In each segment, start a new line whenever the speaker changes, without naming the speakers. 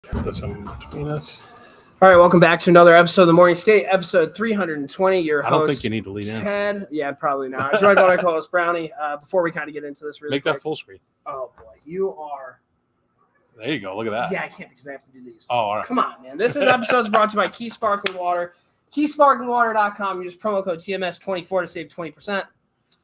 This in between us.
All right, welcome back to another episode of the Morning Skate, episode 320. Your host,
I don't think you need to lead in.
Ked, yeah, probably not. Joined by my co-host Brownie. Before we kind of get into this, really
make
quick,
that full screen.
Oh boy, you are.
There you go. Look at that.
Yeah, I can't because I have to do these.
Oh, all right.
Come on, man. This episode's brought to you by Key Sparkling Water. KeySparklingWater.com. Use promo code TMS24 to save 20%.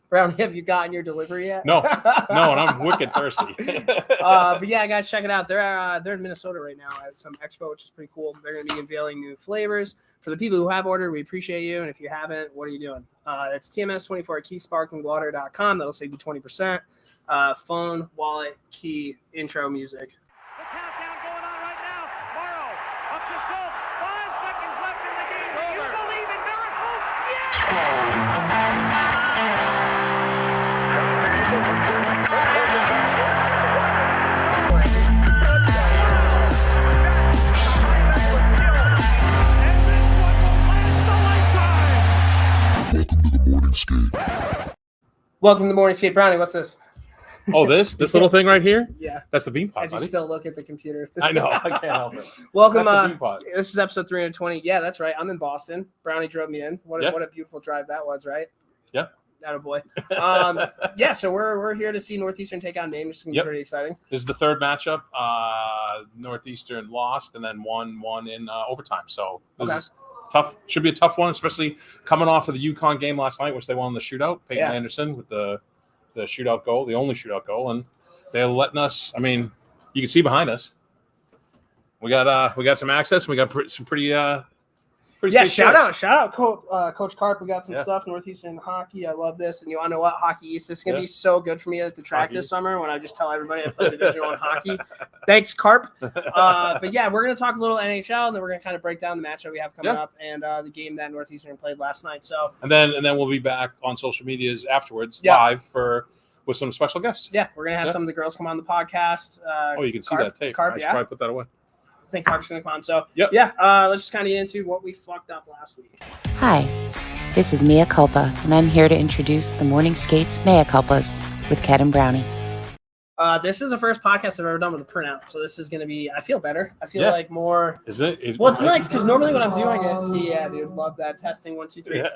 Brownie, have you gotten your delivery yet?
No, and I'm wicked thirsty.
But yeah, guys, check it out. They're in Minnesota right now at some expo, which is pretty cool. They're going to be unveiling new flavors. For the people who have ordered, we appreciate you. And if you haven't, what are you doing? It's TMS24 at KeySparklingWater.com. That'll save you 20%. Phone, wallet, key, intro music.
The countdown going on right now. Morrow up to Schultz. 5 seconds left in the game. Do you believe in miracles? Yes!
Welcome to the Morning Skate. Brownie, what's this?
Oh, this little thing right here?
Yeah.
That's the bean pot,
As you
buddy.
still look at the computer.
I know. I can't help it.
Welcome.
That's the bean pot.
This is episode 320. Yeah, that's right. I'm in Boston. Brownie drove me in. What a beautiful drive that was, right?
Yeah.
Attaboy. Yeah, so we're here to see Northeastern take on Maine, which is going to be pretty exciting.
This is the third matchup. Northeastern lost and then won in overtime. So this is tough. Should be a tough one, especially coming off of the UConn game last night, which they won in the shootout. Peyton Anderson with the shootout goal, the only shootout goal, and they're letting us. I mean, you can see behind us. We got some access. We got some pretty
shout out Coach Carp. We got some stuff. Northeastern hockey. I love this. And you want to know what? Hockey East. This is gonna be so good for me at the track this summer when I just tell everybody I play Division I hockey. Thanks, Carp. But yeah, we're gonna talk a little NHL, and then we're gonna kind of break down the matchup we have coming up and the game that Northeastern played last night. So
and then we'll be back on social medias afterwards live with some special guests.
Yeah, we're gonna have some of the girls come on the podcast.
You can see that tape.
Carp,
I should probably put that away.
I think Carp's going to come on. So, let's just kind of get into what we fucked up last week.
Hi, this is Mia Culpa, and I'm here to introduce the Morning Skates Mea Culpas with Ked and Brownie.
This is the first podcast I've ever done with a printout, so this is going to be, I feel better. I feel like more.
Is it?
Well, it's nice because normally when I'm doing it, dude, love that. Testing 1, 2, 3.
Yeah.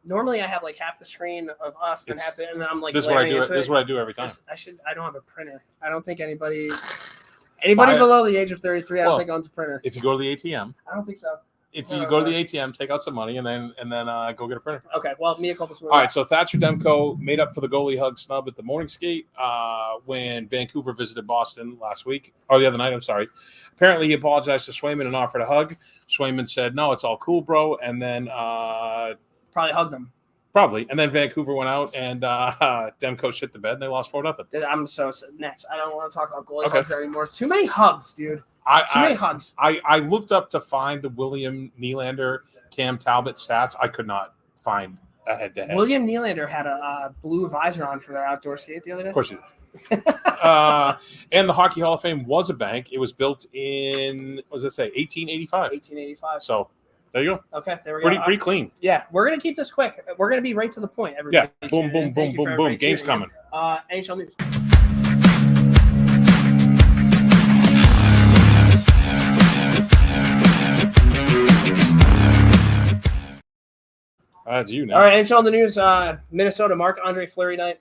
Normally I have like half the screen of us, and then I'm like,
this is what I do. This is what I do every time.
I don't have a printer. I don't think anybody below the age of 33, I don't think owns a printer.
If you go to the ATM,
I don't think so.
If you go to the ATM, take out some money, and then go get a printer.
Okay, well, Mia Culpa's.
All right, so Thatcher Demko made up for the goalie hug snub at the morning skate when Vancouver visited Boston last week, or the other night, I'm sorry. Apparently, he apologized to Swayman and offered a hug. Swayman said, no, it's all cool, bro, and then
probably hugged him.
Probably. And then Vancouver went out and Demko shit the bed and they lost 4-0.
I'm so next. I don't want to talk about goalie hugs anymore. Too many hugs, dude. Too many hugs.
I looked up to find the William Nylander, Cam Talbot stats. I could not find a head-to-head.
William Nylander had a blue visor on for their outdoor skate the other day.
Of course he did. And the Hockey Hall of Fame was a bank. It was built in, what does it say, 1885.
1885.
So there you go.
Okay, there we go.
Pretty clean.
Yeah, we're going to keep this quick. We're going to be right to the point. Everybody.
Yeah, boom, boom, boom, boom, boom. Game's coming.
NHL news.
That's you now.
All right, NHL in the news. Minnesota, Marc-Andre Fleury night.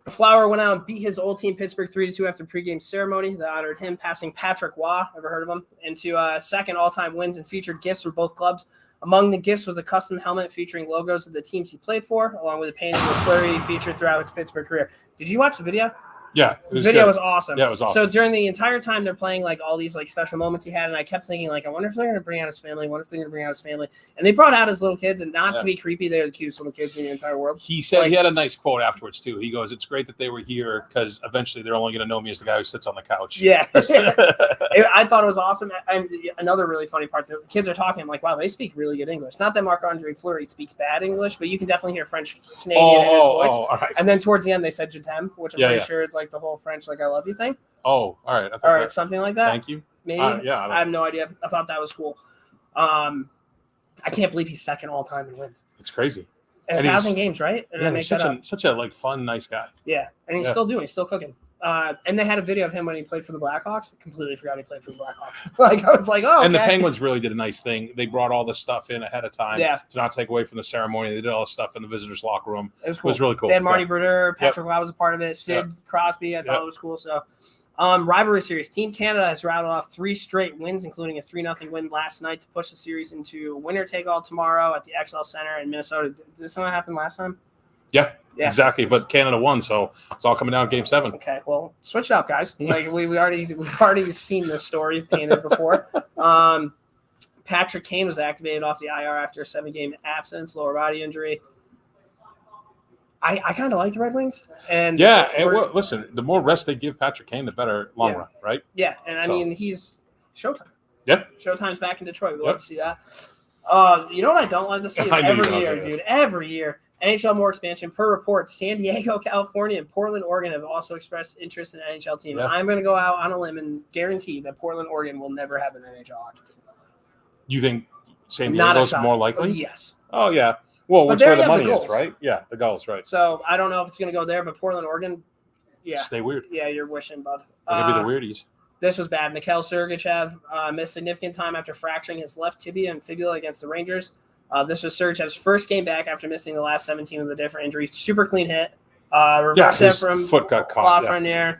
Flower went out and beat his old team Pittsburgh 3-2 after pregame ceremony that honored him, passing Patrick Waugh, ever heard of him, into second all-time wins and featured gifts from both clubs. Among the gifts was a custom helmet featuring logos of the teams he played for, along with a painting of Fleury featured throughout his Pittsburgh career. Did you watch the video?
Yeah,
the video was awesome.
Yeah, it was awesome.
So during the entire time they're playing like all these like special moments he had, and I kept thinking like, I wonder if they're going to bring out his family. And they brought out his little kids, and not to be creepy, they're the cutest little kids in the entire world.
He said he had a nice quote afterwards too. He goes, "It's great that they were here because eventually they're only going to know me as the guy who sits on the couch."
Yeah, I thought it was awesome. And another really funny part, the kids are talking. I'm like, wow, they speak really good English. Not that Marc-Andre Fleury speaks bad English, but you can definitely hear French Canadian in his voice.
All right.
And then towards the end, they said "Je t'aime," which I'm pretty sure is like the whole French like "I love you" thing.
Oh, all right.
All right, something like that.
Thank you.
Maybe.
Yeah.
I have no idea. I thought that was cool. I can't believe he's second all time in wins.
It's crazy.
And 1,000 games, right? And
he's such a like fun, nice guy.
Yeah, and he's still doing. He's still cooking. And they had a video of him when he played for the Blackhawks. Completely forgot he played for the Blackhawks. Like I was like, oh. Okay.
And the Penguins really did a nice thing. They brought all this stuff in ahead of time
to
not take away from the ceremony. They did all this stuff in the visitors' locker room.
It was cool.
It was really cool.
They had Marty Brodeur, Patrick Waugh was a part of it. Sid Crosby, I thought it was cool. So, rivalry series. Team Canada has rattled off 3 straight wins, including a 3-0 win last night to push the series into winner-take-all tomorrow at the XL Center in Minnesota. Did this not happen last time?
Yeah, exactly. But Canada won, so it's all coming down to Game 7.
Okay, well, switch it up, guys. Like we've already seen this story painted before. Patrick Kane was activated off the IR after a 7-game absence, lower body injury. I kind of like the Red Wings, and
listen, the more rest they give Patrick Kane, the better long run, right?
Yeah, and I mean he's Showtime.
Yep,
Showtime's back in Detroit. We love to see that. You know what I don't love to see is every year. NHL more expansion. Per report, San Diego, California, and Portland, Oregon have also expressed interest in an NHL team. Yeah. I'm going to go out on a limb and guarantee that Portland, Oregon will never have an NHL hockey team.
You think San Diego's more likely?
Yes.
Oh, yeah. Well, which where the money is, right? Yeah, the goals, right.
So I don't know if it's going to go there, but Portland, Oregon,
stay weird.
Yeah, you're wishing, bud.
They're going to be the weirdies.
This was bad. Mikhail Sergachev missed significant time after fracturing his left tibia and fibula against the Rangers. This was Sergachev's first game back after missing the last 17 with a different injury. Super clean hit. Reverse hit from
foot got caught.
Lafreniere.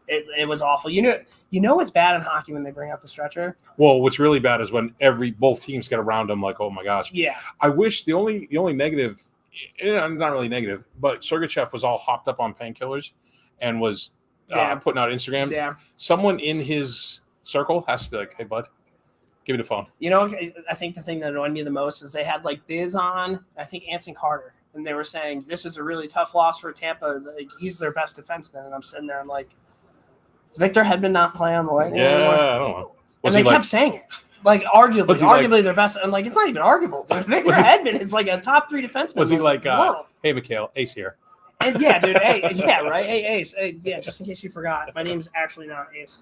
It was awful. You know it's bad in hockey when they bring up the stretcher.
Well, what's really bad is when both teams get around him like, oh my gosh.
Yeah.
I wish the only negative, not really negative, but Sergachev was all hopped up on painkillers and was putting out Instagram.
Yeah.
Someone in his circle has to be like, hey, bud. Give me the phone.
You know, I think the thing that annoyed me the most is they had like Biz on, I think Anson Carter, and they were saying this is a really tough loss for Tampa. Like, he's their best defenseman, and I'm sitting there, I'm like, does Victor Hedman not play on the Lightning anymore?
I don't know.
And they kept saying it. Like, arguably their best. I'm like, it's not even arguable. Dude. Victor Hedman is like a top 3 defenseman.
Was he like, hey, Mikhail, Ace here?
And yeah, dude, right? Hey, Ace. Hey, just in case you forgot, my name's actually not Ace.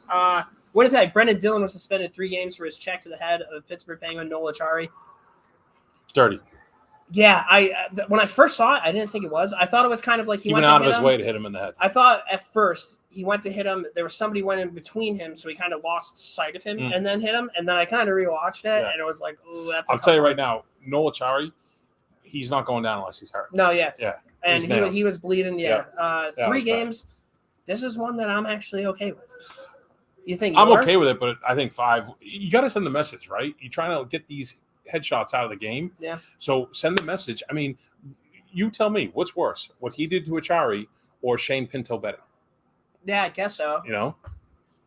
Winnipeg, Brendan Dillon was suspended 3 games for his check to the head of Pittsburgh Penguin Noel Acciari.
Dirty.
Yeah, when I first saw it, I didn't think it was. I thought it was kind of like he went
out of his way to hit him in the head.
I thought at first he went to hit him. There was somebody went in between him, so he kind of lost sight of him and then hit him. And then I kind of rewatched it, and it was like, oh, that's.
I'll tell you right now, Noel Acciari, he's not going down unless he's hurt.
No, yeah. And he was bleeding. 3 games. This is one that I'm actually okay with. You think
I'm okay with it, but I think 5. You got to send the message, right? You're trying to get these headshots out of the game.
Yeah.
So send the message. I mean, you tell me what's worse, what he did to Acciari or Shane Pinto betting?
Yeah, I guess so.
You know,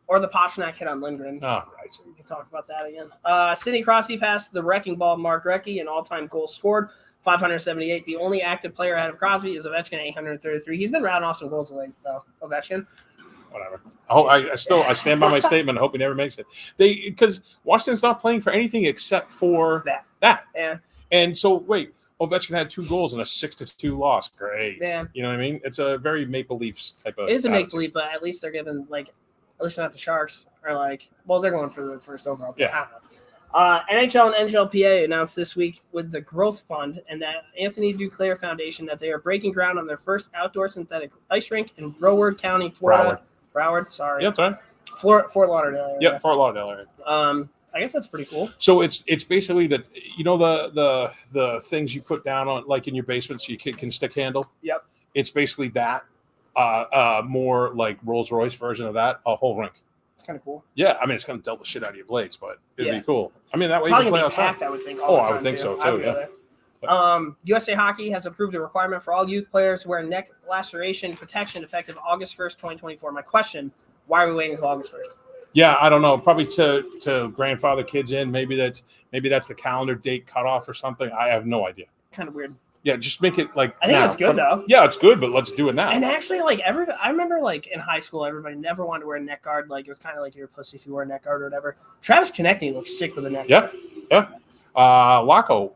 or the Pastrnak hit on Lindgren.
Oh, right.
We can talk about that again. Sidney Crosby passed the wrecking ball Mark Recchi, an all-time goal scored, 578. The only active player ahead of Crosby is Ovechkin, 833. He's been routing off some goals late, though. Ovechkin.
Whatever. I stand by my statement. I hope he never makes it. Because Washington's not playing for anything except for that.
Yeah.
And so wait, Ovechkin had 2 goals and a 6-2 loss. Great.
Yeah.
You know what I mean? It's a very Maple Leafs type of.
It is a make believe, but at least they're giving at least not the Sharks are they're going for the first overall.
Yeah.
NHL and NJLPA announced this week with the Growth Fund and the Anthony Duclair Foundation that they are breaking ground on their first outdoor synthetic ice rink in Broward County, Florida. Broward, sorry.
Yeah, that's right.
Fort Lauderdale area.
Yeah, Fort Lauderdale area.
I guess that's pretty cool.
So it's basically that the things you put down on in your basement so you can stick handle.
Yep.
It's basically that more like Rolls Royce version of that, a whole rink.
It's kind of cool.
Yeah, I mean it's gonna dull the shit out of your blades, but it'd be cool. I mean that way
probably
you can play
outside.
Packed,
I would think.
I would think so too. Yeah.
USA Hockey has approved a requirement for all youth players to wear neck laceration protection effective August 1st, 2024. My question, why are we waiting until August 1st?
Yeah, I don't know. Probably to grandfather kids in. Maybe that's the calendar date cutoff or something. I have no idea.
Kind of weird.
Yeah, just make it I
think it's good though.
Yeah, it's good, but let's do it now.
And actually, I remember in high school, everybody never wanted to wear a neck guard. It was kind of like you're a pussy if you wore a neck guard or whatever. Travis Konechny looks sick with a neck guard.
Yeah. Lacko,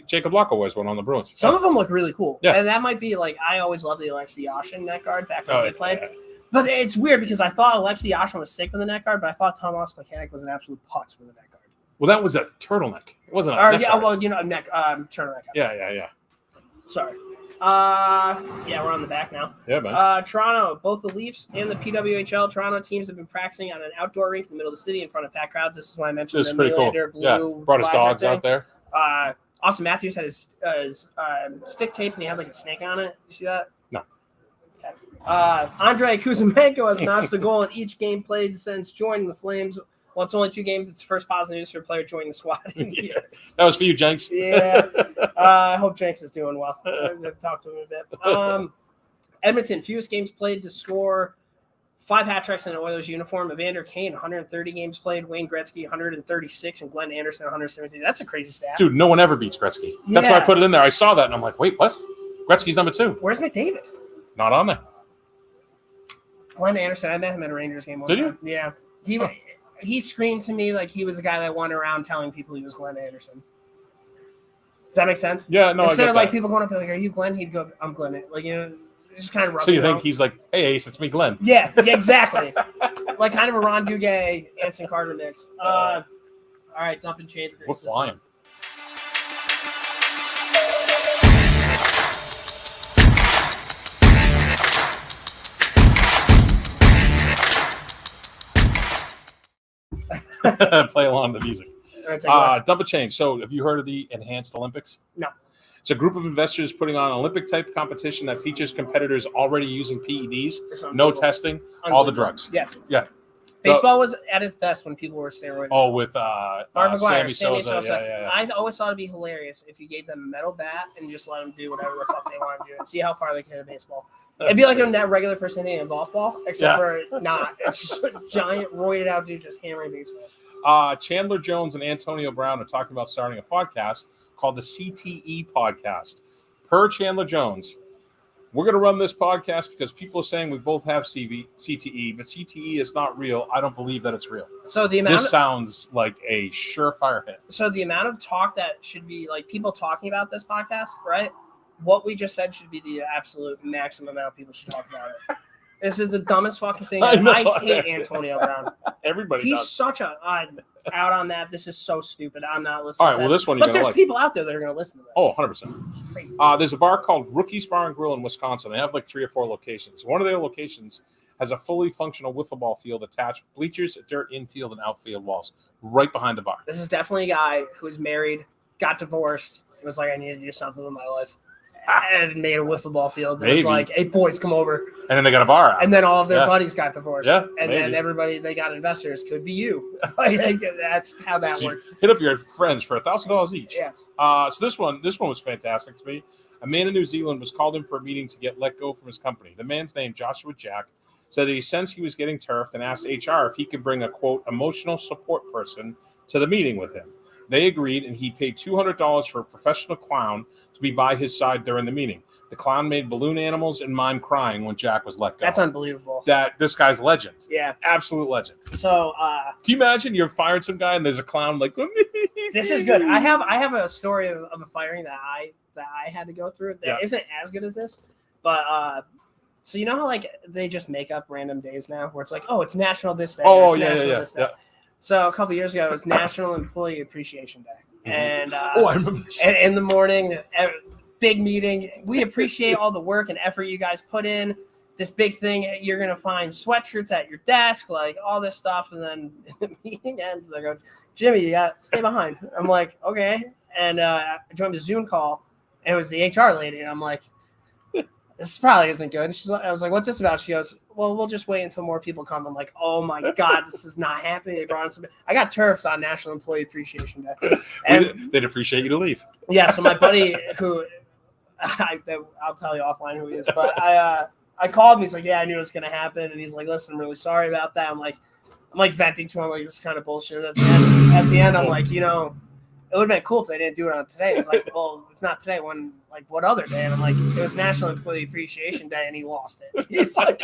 Jacob Lacko wears one on the Bruins.
Some of them look really cool.
Yeah.
And that might be I always loved the Alexei Yashin neck guard back when they played.
Yeah.
But it's weird because I thought Alexei Yashin was sick with a neck guard, but I thought Tomas Plekanec was an absolute putz with a neck guard.
Well, that was a turtleneck. It wasn't a neck guard.
Well, turtleneck.
Yeah.
Sorry. Yeah, we're on the back now.
Yeah, man.
Toronto, both the Leafs and the PWHL Toronto teams have been practicing on an outdoor rink in the middle of the city in front of packed crowds. This is why I mentioned
This is
the
pretty cool.
Nylander blue.
Yeah, brought his
visor
dogs
thing.
out there.
Austin Matthews had his stick taped and he had like a snake on it. You see that?
No.
Okay. Andrei Kuzmenko has notched a goal in each game played since joining the Flames. Well, it's only 2 games. It's the first positive news for a player joining the squad in years.
That was for you, Jenks.
Yeah. I hope Jenks is doing well. I've talked to him a bit. Edmonton, fewest games played to score 5 hat tricks in an Oilers uniform. Evander Kane, 130 games played. Wayne Gretzky, 136. And Glenn Anderson, 117. That's a crazy stat.
Dude, no one ever beats Gretzky. That's why I put it in there. I saw that, and I'm like, wait, what? Gretzky's number 2.
Where's McDavid?
Not on there.
Glenn Anderson. I met him at a Rangers game one
Did
time. Yeah. He screamed to me like he was the guy that went around telling people he was Glenn Anderson. Does that make sense?
Yeah, no,
Instead
I
of
get
like
that.
people going up to like, "Are you Glenn?" He'd go, "I'm Glenn." Like, you know, just kind of.
So you think he's like, hey, Ace, it's me, Glenn.
Yeah, exactly. Like kind of a Ron Duguay, Anson Carter mix. All right, dump and change.
We're flying. Play along the music. Dump a change. So have you heard of the Enhanced Olympics?
No.
It's a group of investors putting on an Olympic-type competition that features competitors already using PEDs, no testing, all the drugs.
Yes.
Yeah.
Baseball was at its best when people were steroids.
Oh, with
Mark McGuire, Sammy Sosa.
Yeah.
I always thought it'd be hilarious if you gave them a metal bat and just let them do whatever the fuck they want to do and see how far they can hit a baseball. It'd be like a that regular person hitting a golf ball, except for not. It's just a giant roided out dude just hammering baseball.
Chandler Jones and Antonio Brown are talking about starting a podcast called the CTE Podcast. Per Chandler Jones, we're going to run this podcast because people are saying we both have CTE, but CTE is not real. I don't believe that it's real.
So the amount
this sounds like a surefire hit.
So the amount of talk that should be like people talking about this podcast, right? What we just said should be the absolute maximum amount of people should talk about it. This is the dumbest fucking thing. I hate Antonio Brown.
Everybody
He's
does.
such a out on that. This is so stupid. I'm not listening.
All right,
to
well,
that.
this one you're
but
gonna
there's
like.
people out there that are going to listen to this.
Oh, 100%.
Crazy.
There's a bar called Rookie's Bar and Grill in Wisconsin. They have like 3 or 4 locations. One of their locations has a fully functional wiffle ball field attached, bleachers, dirt infield, and outfield walls right behind the bar.
This is definitely a guy who was married, got divorced, and was like, I need to do something with my life. And made a wiffle ball field. And was like, hey, boys, come over.
And then they got a bar out.
And then all of their buddies got divorced.
Yeah,
and
maybe.
then everybody, they got investors. Could be you. Like, that's how that works.
Hit up your friends for $1,000 each.
Yes.
So this one was fantastic to me. A man in New Zealand was called in for a meeting to get let go from his company. The man's name, Joshua Jack, said he sensed he was getting turfed and asked HR if he could bring a, quote, emotional support person to the meeting with him. They agreed, and he paid $200 for a professional clown to be by his side during the meeting. The clown made balloon animals and mime crying when Jack was let go.
That's unbelievable.
This guy's legend.
Yeah.
Absolute legend.
So
can you imagine you're firing some guy and there's a clown like
this is good. I have a story of a firing that I had to go through that isn't as good as this. But so you know how like they just make up random days now where it's like, oh, it's National this day.
Oh,
This day. So a couple years ago it was National Employee Appreciation Day.
Mm-hmm.
And
I remember this.
and in the morning, big meeting. We appreciate all the work and effort you guys put in. This big thing, you're gonna find sweatshirts at your desk, like all this stuff. And then the meeting ends. They go, Jimmy, you got to stay behind. I'm like, okay. And I joined the Zoom call, and it was the HR lady. And I'm like, this probably isn't good. I was like, what's this about? She goes, well, we'll just wait until more people come. I'm like, oh my God, this is not happening. They brought in some. I got turfs on National Employee Appreciation Day. And
they'd appreciate you to leave.
yeah, so my buddy who I'll tell you offline who he is, but I called him. He's like, yeah, I knew it was gonna happen, and he's like, listen, I'm really sorry about that. I'm like venting to him, like this is kind of bullshit. At the end, I'm like, you know, it would have been cool if they didn't do it on today. He's like, well, it's not today. When like what other day? And I'm like, it was National Employee Appreciation Day, and he lost it. He's like,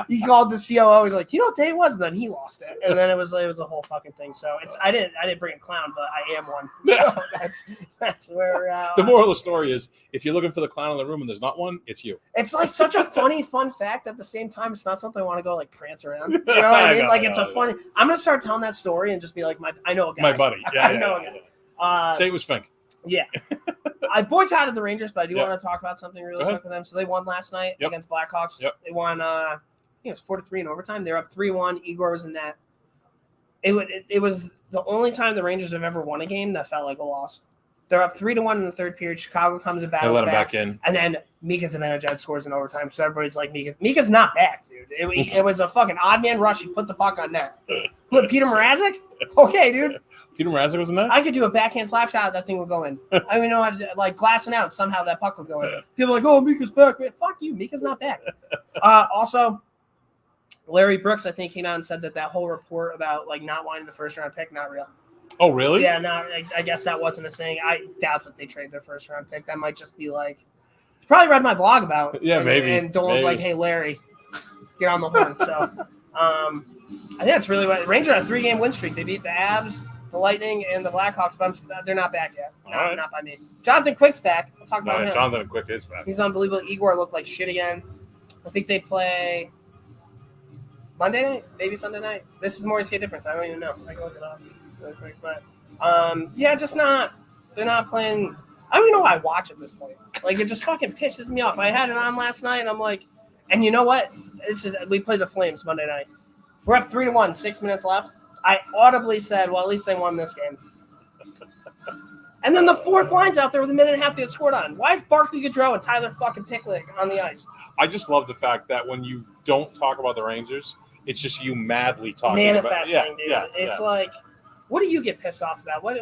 he called the COO. He's like, do you know what day it was? And then he lost it, and then it was a whole fucking thing. So I didn't bring a clown, but I am one. So that's where we're at.
The moral of the story is, if you're looking for the clown in the room and there's not one, it's you.
It's like such a funny, fun fact. At the same time, it's not something I want to go like prance around. You know what I mean? It's a funny. I'm gonna start telling that story and just be like, I know a guy.
My buddy. Yeah,
I know a guy.
Say it was Fink.
Yeah. I boycotted the Rangers, but I do
Yep.
want to talk about something really
Go ahead.
quick with them. So they won last night
Yep.
against Blackhawks.
Yep.
They won, I think it was 4-3 in overtime. They were up 3-1. Igor was in net. It was the only time the Rangers have ever won a game that felt like a loss. They're up 3-1 in the third period. Chicago comes and
They
battles
let him
back.
back in.
And then Mika Zibanejad scores in overtime. So everybody's like, Mika's not back, dude. It was a fucking odd man rush. He put the puck on net. What, Peter Mrazek? Okay, dude.
Peter Mrazek was in that?
I could do a backhand slap shot. That thing would go in. I don't even know how to, like, glassing out. Somehow that puck would go in. People are like, oh, Mika's back. Man, fuck you. Mika's not back. Also, Larry Brooks, I think, came out and said that whole report about, like, not wanting the first-round pick, not real.
Oh, really?
Yeah, no, I guess that wasn't a thing. I doubt that they trade their first-round pick. That might just be, like, you probably read my blog about.
Yeah, maybe.
And Dolan's like, hey, Larry, get on the horn. So, I think that's really what – Rangers on a 3-game win streak. They beat the Avs, the Lightning, and the Blackhawks, but they're not back yet. Not by me. Jonathan Quick's back. I'll talk about him.
Jonathan Quick is back.
He's unbelievable. Igor looked like shit again. I think they play Monday night, maybe Sunday night. This is more to see a difference. I don't even know. I can look it up really quick. But, they're not playing. I don't even know why I watch at this point. Like, it just fucking pisses me off. I had it on last night, and I'm like, and you know what? We play the Flames Monday night. We're up 3-1, 6 minutes left. I audibly said, well, at least they won this game. And then the fourth line's out there with a minute and a half to get scored on. Why is Barkley Gaudreau and Tyler fucking Picklick on the ice?
I just love the fact that when you don't talk about the Rangers, it's just you madly talking about
Manifesting, dude.
Yeah,
It's like, what do you get pissed off about? What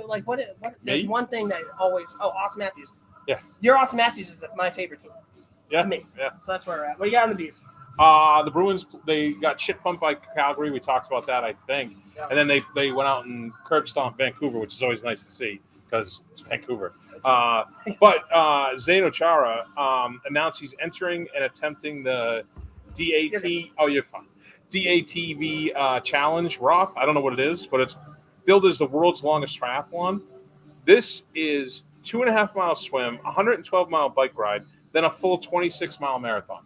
there's
Me?
one thing that always, Austin Matthews.
Yeah.
Your Austin Matthews is my favorite team.
Yeah.
To me.
Yeah.
So that's where we're at. What do you got on the Bees?
The Bruins, they got shit pumped by Calgary. We talked about that, I think.
Yeah.
And then they went out and curb stomped Vancouver, which is always nice to see because it's Vancouver. But Zdeno Chara announced he's entering and attempting the DAT. Oh, you're fine. DATV challenge, Roth. I don't know what it is, but it's billed as the world's longest triathlon. This is 2.5 mile swim, 112-mile bike ride, then a full 26-mile marathon.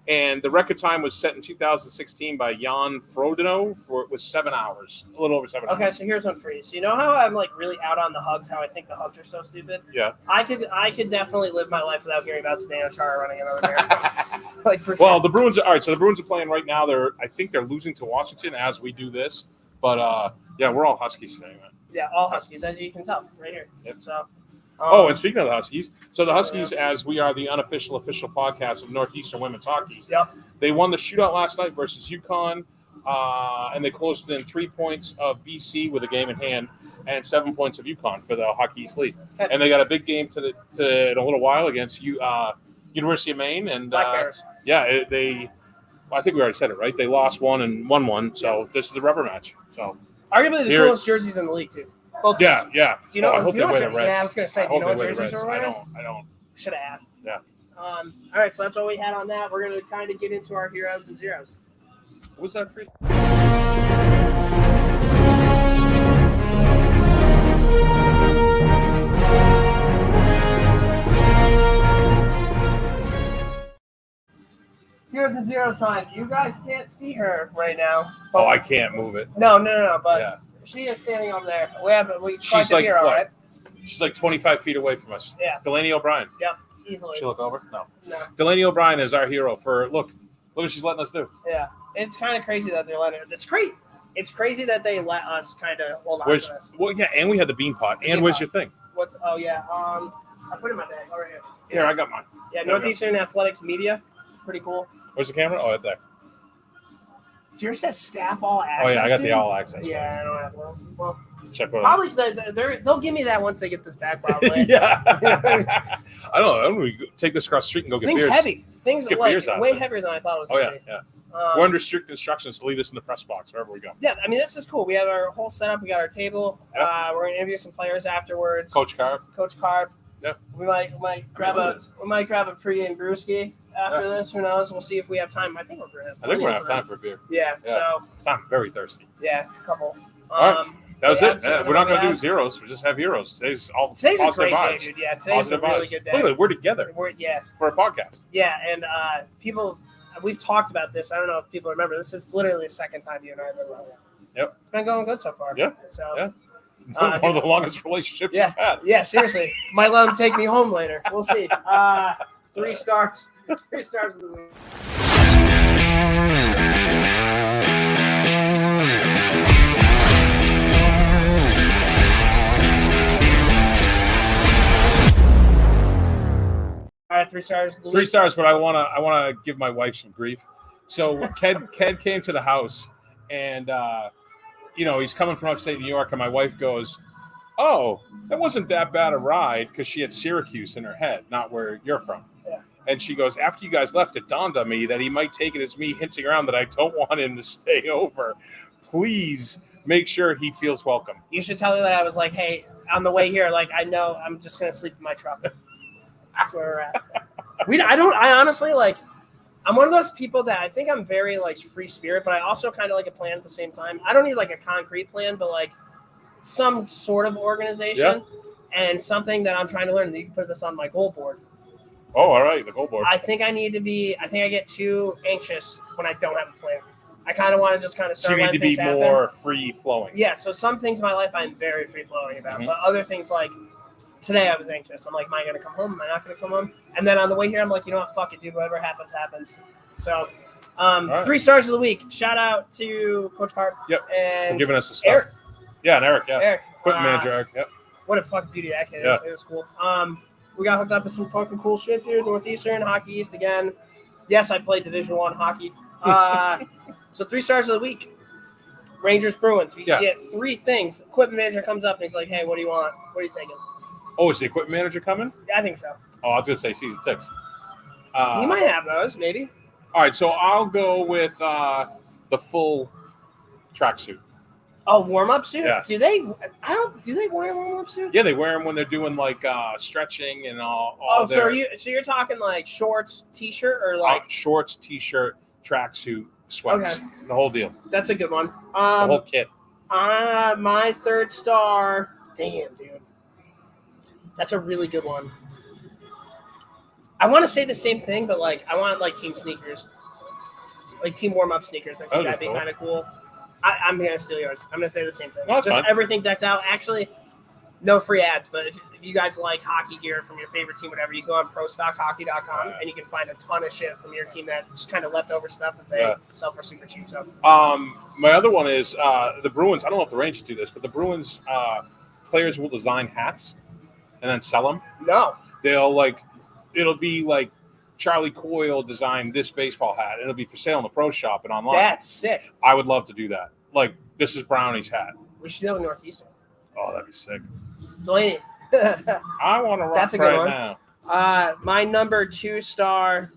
And the record time was set in 2016 by Jan Frodeno with 7 hours, a little over 7 hours.
Okay, so here's one for you. So you know how I'm like really out on the hugs, how I think the hugs are so stupid?
Yeah.
I could definitely live my life without hearing about Zdeno Chara running another marathon. Like for sure.
Well, the Bruins are so the Bruins are playing right now. I think they're losing to Washington as we do this. But yeah, we're all Huskies today, man.
Yeah, all Huskies, as you can tell, right here.
Yep.
So
and speaking of the Huskies, so the Huskies, as we are the unofficial official podcast of Northeastern Women's Hockey,
Yep.
They won the shootout last night versus UConn, and they closed within 3 points of BC with a game in hand and 7 points of UConn for the Hockey East League. And they got a big game in a little while against University of Maine. And
Black Bears.
Yeah, I think we already said it, right? They lost one and won one, so this is the rubber match. So
arguably the coolest jerseys in the league too. Both
yeah.
Do you know?
I hope
you know
they
what
wear the Reds.
Yeah, I was gonna say. Do you know what jerseys are wearing?
I don't.
Should have asked.
Yeah.
All right, so that's what we had on that. We're gonna kind of get into our heroes and zeros.
What was that for?
Heroes and zeros time. You guys can't see her right now.
Oh, I can't move it.
No. But
Yeah.
she is standing over there. We
She's
quite the
like
hero,
what?
right?
She's like 25 feet away from us.
Yeah.
Delaney O'Brien.
Yep. Easily.
She look over? No.
No.
Delaney O'Brien is our hero for look what she's letting us do.
Yeah. It's kind of crazy that they're letting. It's great. It's crazy that they let us kind of hold on to this.
Well, yeah, and we had the bean pot. And where's your thing?
Oh yeah. I put it in my bag. All right here.
Here, I got mine.
Yeah, Northeastern Athletics Media. Pretty cool.
Where's the camera? Oh, right there.
Yours says staff all access.
Oh yeah, I got the all access.
Yeah, I don't have well
Check what
probably because they'll give me that once they get this back. Probably.
Yeah. I don't know. We take this across the street and go get
Things
beers.
heavy. Things
Get
like
beers out
way
of it.
heavier than I thought it was.
Oh
Gonna be.
yeah. We're under strict instructions to leave this in the press box wherever we go.
Yeah, I mean this is cool. We have our whole setup. We got our table.
Yep.
We're gonna interview some players afterwards.
Coach Carr.
Coach Carp.
Yep.
We might grab a pregame brewski after this. Who knows? We'll see if we have time. I think we're
gonna have time for a beer.
Yeah. So
I'm very thirsty.
yeah, a couple.
All right. That was it.
So
We're not going to do zeros. We just have heroes. Today's
a
positive
great
vibes.
day, dude. Yeah, today's a
Positive
really
vibes.
good day.
Look at it. We're together
Yeah,
for a podcast.
yeah, and people, we've talked about this. I don't know if people remember. This is literally the second time you and I have been running.
Yep.
It's been going good so far.
Yeah.
So
Yeah. One of the longest relationships
Yeah.
you've had.
Yeah, seriously. Might let him take me home later. We'll see. 3 stars. 3 stars of the week. All right, 3 stars of the
3
week.
stars, but I wanna give my wife some grief. So Ked came to the house, and he's coming from upstate New York, and my wife goes, "Oh, that wasn't that bad a ride," because she had Syracuse in her head, not where you're from.
Yeah.
And she goes, "After you guys left, it dawned on me that he might take it as me hinting around that I don't want him to stay over. Please make sure he feels welcome."
You should tell her that I was like, hey, on the way here, like, I know I'm just going to sleep in my truck. That's where we're at. I honestly, like, I'm one of those people that I think I'm very, like, free spirit, but I also kind of like a plan at the same time. I don't need, like, a concrete plan, but, like, some sort of organization and something that I'm trying to learn. You can put this on my goal board.
Oh, all right, the goal board.
I think I get too anxious when I don't have a plan. I kind of want to just kind of
So
start
you need to
letting
be
things happen.
more free flowing.
Yeah, so some things in my life I'm very free flowing about,
Mhm.
but other things like today I was anxious. I'm like, am I going to come home? Am I not going to come home? And then on the way here, I'm like, you know what? Fuck it, dude. Whatever happens, happens. So,
right.
3 stars of the week. Shout out to Coach Carp.
Yep.
And
For giving us the stuff.
Eric.
Yeah, and Eric. Yeah.
Eric.
Equipment manager. Eric. Yep.
What a fucking beauty that kid is.
Yeah.
It was cool. We got hooked up with some fucking cool shit, dude. Northeastern Hockey East again. Yes, I played Division I hockey. So 3 stars of the week. Rangers Bruins. We get 3 things. Equipment manager comes up and he's like, hey, what do you want? What are you taking?
Oh, is the equipment manager coming?
I think so.
Oh, I was gonna say season 6.
He might have those, maybe.
All right, so I'll go with the full tracksuit.
Oh, warm-up suit?
Yeah.
Do they wear warm-up suits?
Yeah, they wear them when they're doing like stretching and all.
So you're talking like shorts, t-shirt, or like
shorts, t-shirt, tracksuit, sweats, the whole deal,
that's a good one.
the whole kit.
My 3rd star. Damn, dude, that's a really good one. I want to say the same thing, but like I want like team sneakers, like team warm-up sneakers. I think that'd be
cool.
kind of cool. I'm gonna steal yours. I'm gonna say the same thing.
No, that's
just
fine.
everything decked out. Actually, no free ads, but if you guys like hockey gear from your favorite team, whatever, you go on ProStockHockey.com and you can find a ton of shit from your team that just kind of leftover stuff that they sell for super cheap. So,
my other one is the Bruins. I don't know if the Rangers do this, but the Bruins players will design hats and then sell them.
no,
It'll be like Charlie Coyle designed this baseball hat, and it'll be for sale in the pro shop and online.
that's sick.
I would love to do that. Like, this is Brownie's hat.
We should do it in Northeastern.
Oh, that'd be sick.
Delaney.
I want to rock
That's a good
right
one.
now.
My number 2 star,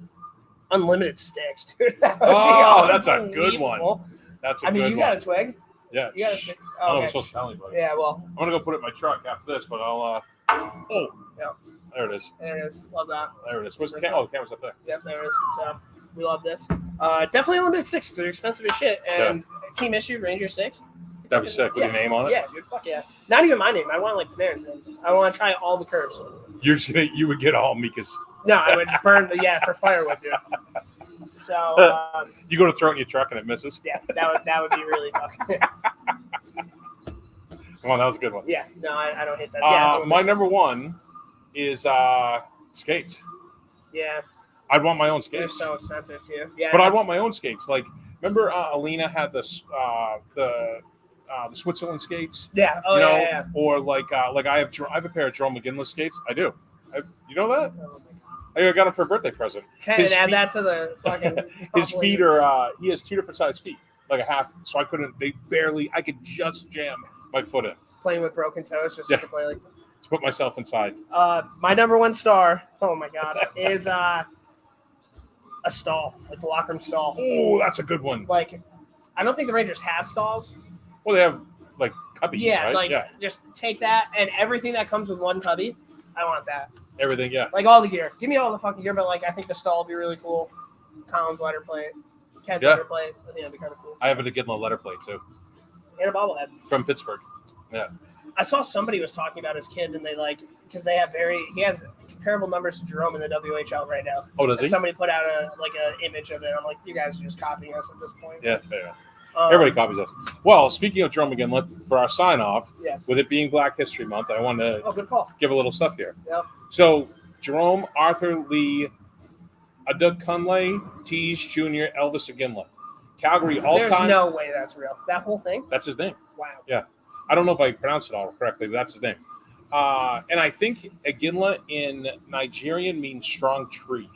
unlimited sticks, dude.
Oh, that's a good one. That's a
I mean,
good
you
one.
got a twig.
Yeah.
You got a
Shh.
stick.
I don't know
Okay.
if I'm supposed to tell anybody.
Yeah, well,
I'm going to go put it in my truck after this, but I'll... Oh.
Yeah.
There it is.
there it is. Love that.
There it is. Where's the camera? Oh, the camera's up there.
Yep, there it is. So we love this. Definitely unlimited sticks. They're expensive as shit. And team issue Ranger 6.
That'd be sick with your name on it.
Yeah, dude. Fuck yeah. Not even my name. I want like Panarin's name. I want to try all the curves.
You would get all Mika's.
No, I would burn for firewood, dude. So
You go to throw it in your truck and it misses.
yeah, that would be really fucking.
Come on, that was a good one.
Yeah, no, I don't hate that. Yeah,
My number 1 is skates.
Yeah,
I'd want my own
they're
skates.
so expensive too. Yeah,
But I
that's-
want my own skates. Like, remember Alina had this the Switzerland skates?
Yeah. Oh
you know,
yeah.
Or like I have a pair of Jerome McGinley skates. I do. You know that?
Oh,
I got him for a birthday present.
Can
His
add
feet-
that to the fucking.
His feet are he has 2 different size feet, like a half. So I could just jam my foot in
playing with broken toes just
Yeah.
to play like.
to put myself inside.
My number 1 star. Oh my god, is a stall, like the locker room stall.
Oh, that's a good one.
Like, I don't think the Rangers have stalls.
Well, they have like cubbies,
Yeah,
right?
like
yeah,
just take that and everything that comes with one cubby. I want that.
everything. Yeah,
Like all the gear. Give me all the fucking gear, but like I think the stall would be really cool. Collins letter plate, Ked letter plate. I think that'd be kind of cool.
I have a Gidla letter plate too
And a bobblehead.
from Pittsburgh.
I saw somebody was talking about his kid, and they because they have he has comparable numbers to Jerome in the WHL right now.
Oh, does
And
he?
somebody put out a image of it. I'm like, you guys are just copying us at this point.
Yeah, yeah. Everybody copies us. Well, speaking of Jerome again, for our sign off,
Yes.
with it being Black History Month, I wanted to
Oh, good call.
give a little stuff here.
Yep.
So Jerome Arthur Lee Adekunle Tees Jr. Elvis Aginla. Calgary
There's
all-time.
no way that's real. That whole thing?
That's his name.
Wow.
Yeah. I don't know if I pronounced it all correctly, but that's his name. And I think Aginla in Nigerian means strong tree.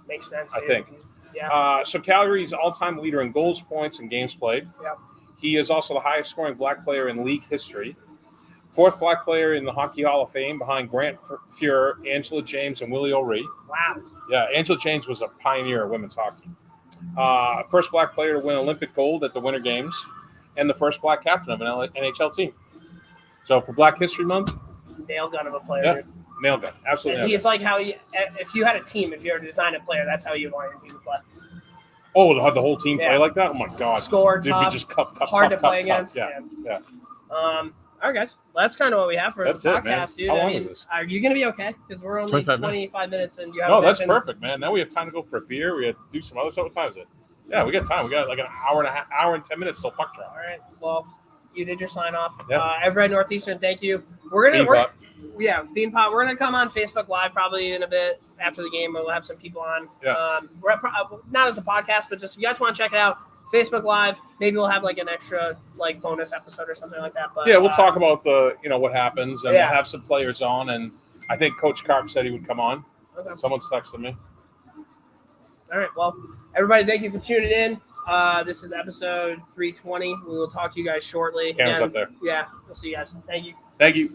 Makes sense.
I
dude.
think.
Yeah.
So Calgary's all-time leader in goals, points, and games played.
Yep.
He is also the highest-scoring Black player in league history. Fourth Black player in the Hockey Hall of Fame behind Grant Fuhrer, Angela James, and Willie O'Ree.
Wow.
Yeah, Angela James was a pioneer of women's hockey. First Black player to win Olympic gold at the Winter Games, and the first Black captain of an NHL team. So for Black History Month,
Nail gun of a player.
yeah,
Dude.
nail gun. Absolutely.
He's like how if you had a team, if you were to design a player, that's how you'd want your team to play.
Oh, to have the whole team
Yeah.
play like that? Oh, my God.
Score,
Dude,
tough,
we just cup,
hard to play
cup.
against.
Yeah.
All right, guys. Well, that's kind of what we have for
That's
the
it, man.
podcast, dude.
How
I
long
mean,
is this?
Are you going to be okay? Because we're only 25 minutes and you have.
No, that's perfect, man. Now we have time to go for a beer. We have to do some other stuff. What time is it? Yeah, we got time. We got like an hour and 10 minutes till puck drop.
All right. Well, you did your sign off.
Yeah.
Everybody Northeastern, thank you. We're gonna.
Beanpot.
Beanpot. We're gonna come on Facebook Live probably in a bit after the game. We'll have some people on.
Yeah.
We're not as a podcast, but just if you guys want to check it out, Facebook Live. Maybe we'll have like an extra like bonus episode or something like that. But
Yeah, we'll talk about what happens, and
Yeah.
we'll have some players on. And I think Coach Karp said he would come on.
Okay.
Someone's texting me.
All right. Well, everybody, thank you for tuning in. This is episode 320. We will talk to you guys shortly.
Camera's
Again,
up there.
Yeah. We'll see you guys. Thank you.
Thank you.